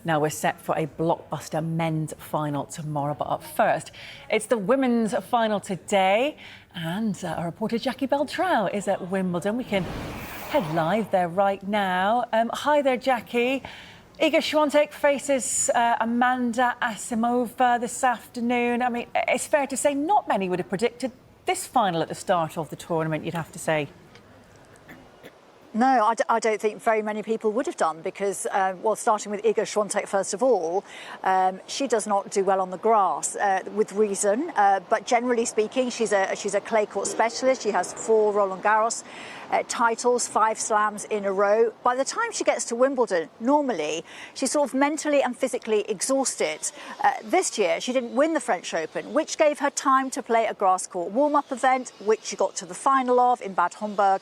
Now we're set for a blockbuster men's final tomorrow, but up first, it's the women's final today, and our reporter Jackie Beltrao is at Wimbledon. We can head live there right now. Hi there, Jackie. Iga Swiatek faces Amanda Anisimova this afternoon. I mean, it's fair to say not many would have predicted this final at the start of the tournament, you'd have to say. No, I don't think very many people would have done because, well, starting with Iga Swiatek first of all, she does not do well on the grass, with reason. But generally speaking, she's a clay court specialist. She has 4 Roland Garros titles, 5 slams in a row. By the time she gets to Wimbledon, normally she's sort of mentally and physically exhausted. This year, she didn't win the French Open, which gave her time to play a grass court warm-up event, which she got to the final of in Bad Homburg.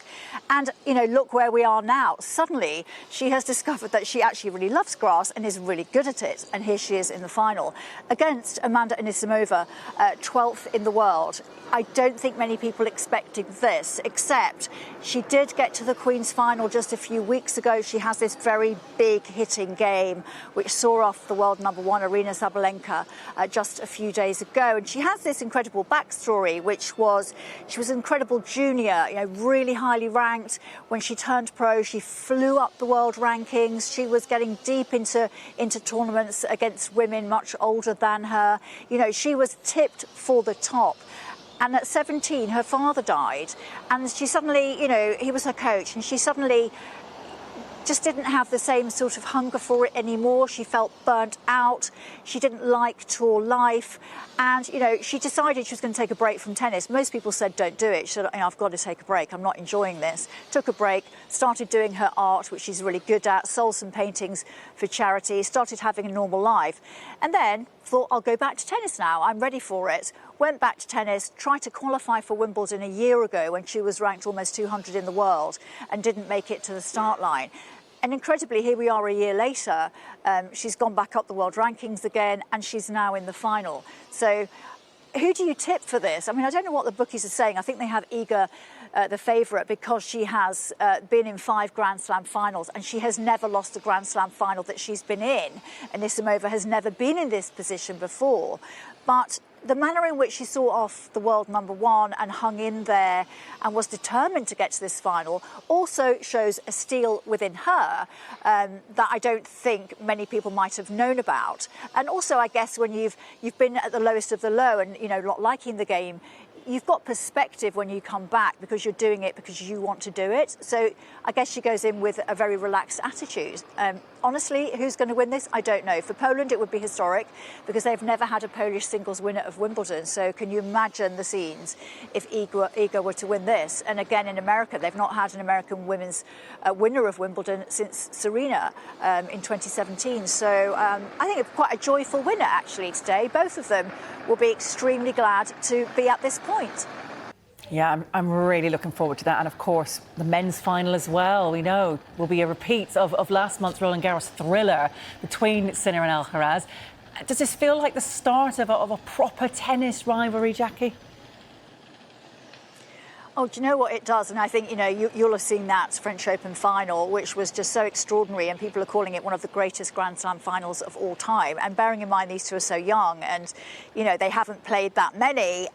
And, you know, look where we are now. Suddenly, she has discovered that she actually really loves grass and is really good at it. And here she is in the final against Amanda Anisimova, 12th in the world. I don't think many people expected this, except she did get to the Queen's final just a few weeks ago. She has this very big hitting game, which saw off the world #1, Aryna Sabalenka, just a few days ago. And she has this incredible backstory, which was she was an incredible junior, you know, really highly ranked. When she turned pro, she flew up the world rankings. She was getting deep into tournaments against women much older than her. You know, she was tipped for the top. And at 17, her father died, and she suddenly, you know, he was her coach, and she suddenly just didn't have the same sort of hunger for it anymore. She felt burnt out. She didn't like tour life. And, you know, she decided she was going to take a break from tennis. Most people said, don't do it. She said, you know, I've got to take a break. I'm not enjoying this. Took a break, started doing her art, which she's really good at, sold some paintings for charity, started having a normal life. And then thought, I'll go back to tennis now. I'm ready for it. Went back to tennis, tried to qualify for Wimbledon a year ago when she was ranked almost 200 in the world and didn't make it to the start line. And incredibly, here we are a year later. She's gone back up the world rankings again, and she's now in the final. So who do you tip for this? I mean, I don't know what the bookies are saying. I think they have Iga, the favourite, because she has been in 5 Grand Slam finals, and she has never lost a Grand Slam final that she's been in. And Anisimova has never been in this position before. But the manner in which she saw off the world #1 and hung in there and was determined to get to this final also shows a steel within her that I don't think many people might have known about. And also, I guess, when you've been at the lowest of the low and, you know, not liking the game, you've got perspective when you come back because you're doing it because you want to do it. So I guess she goes in with a very relaxed attitude. Honestly, who's going to win this? I don't know. For Poland, it would be historic because they've never had a Polish singles winner of Wimbledon. So can you imagine the scenes if Iga were to win this? And again, in America, they've not had an American women's winner of Wimbledon since Serena in 2017. So I think it's quite a joyful winner, actually, today. Both of them will be extremely glad to be at this point. Yeah, I'm really looking forward to that. And of course, the men's final as well, we know, will be a repeat of last month's Roland Garros thriller between Sinner and Alcaraz. Does this feel like the start of a proper tennis rivalry, Jackie? Oh, do you know what it does? And I think, you know, you'll have seen that French Open final, which was just so extraordinary, and people are calling it one of the greatest Grand Slam finals of all time. And bearing in mind these two are so young and, you know, they haven't played that many,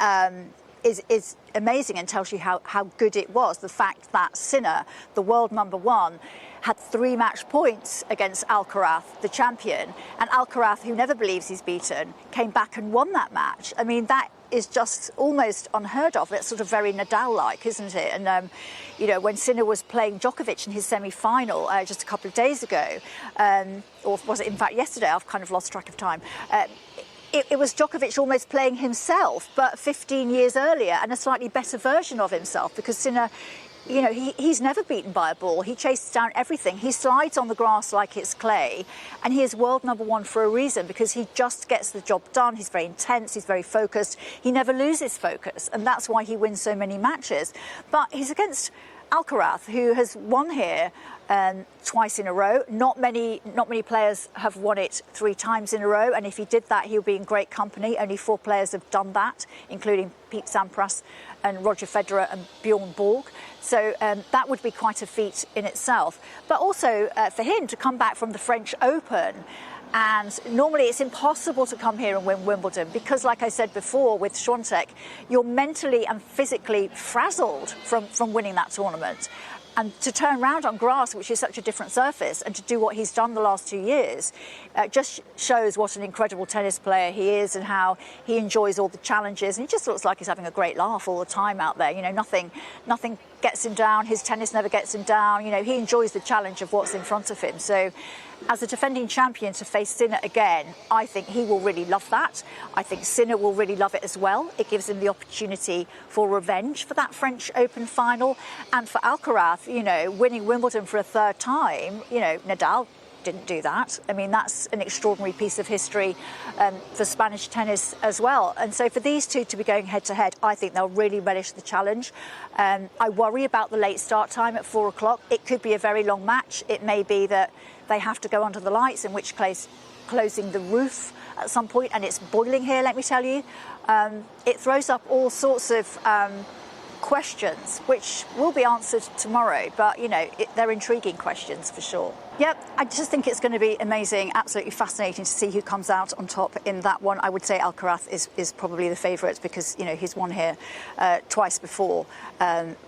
is amazing and tells you how good it was. The fact that Sinner, the world #1, had 3 match points against Alcaraz, the champion, and Alcaraz, who never believes he's beaten, came back and won that match. I mean, that is just almost unheard of. It's sort of very Nadal-like, isn't it? And, you know, when Sinner was playing Djokovic in his semi-final just a couple of days ago, or was it in fact yesterday? I've kind of lost track of time. It was Djokovic almost playing himself, but 15 years earlier, and a slightly better version of himself, because Sinner, you know, he's never beaten by a ball. He chases down everything. He slides on the grass like it's clay, and he is world #1 for a reason, because he just gets the job done. He's very intense. He's very focused. He never loses focus, and that's why he wins so many matches. But he's against Alcaraz, who has won here twice in a row. Not many players have won it 3 times in a row, and if he did that, he'll be in great company. Only 4 players have done that, including Pete Sampras and Roger Federer and Bjorn Borg. So that would be quite a feat in itself. But also for him to come back from the French Open And normally it's impossible to come here and win Wimbledon because, like I said before with Świątek, you're mentally and physically frazzled from winning that tournament. And to turn around on grass, which is such a different surface, and to do what he's done the last 2 years, just shows what an incredible tennis player he is and how he enjoys all the challenges. And he just looks like he's having a great laugh all the time out there. You know, nothing gets him down. His tennis never gets him down. You know, he enjoys the challenge of what's in front of him. So as a defending champion to face Sinner again, I think he will really love that. I think Sinner will really love it as well. It gives him the opportunity for revenge for that French Open final. And for Alcaraz, you know, winning Wimbledon for a third time, you know, Nadal didn't do that. I mean, that's an extraordinary piece of history for Spanish tennis as well. And so for these two to be going head to head, I think they'll really relish the challenge. I worry about the late start time at 4 o'clock. It could be a very long match. It may be that they have to go under the lights, in which case closing the roof at some point, and it's boiling here, let me tell you. It throws up all sorts of questions, which will be answered tomorrow, but, you know, they're intriguing questions for sure. Yep, I just think it's going to be amazing, absolutely fascinating to see who comes out on top in that one. I would say Alcaraz is probably the favourite because, you know, he's won here twice before,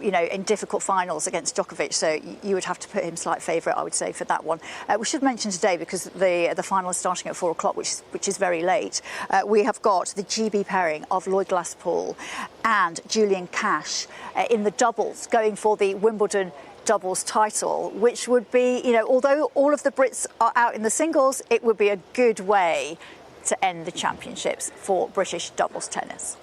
you know, in difficult finals against Djokovic, so you would have to put him slight favourite, I would say, for that one. We should mention today, because the final is starting at 4 o'clock, which is very late, we have got the GB pairing of Lloyd Glasspool and Julian Cash in the doubles, going for the Wimbledon doubles title, which would be, you know, although all of the Brits are out in the singles, it would be a good way to end the championships for British doubles tennis.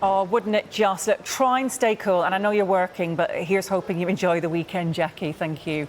Oh, wouldn't it just? Look, try and stay cool. And I know you're working, but here's hoping you enjoy the weekend, Jackie. Thank you.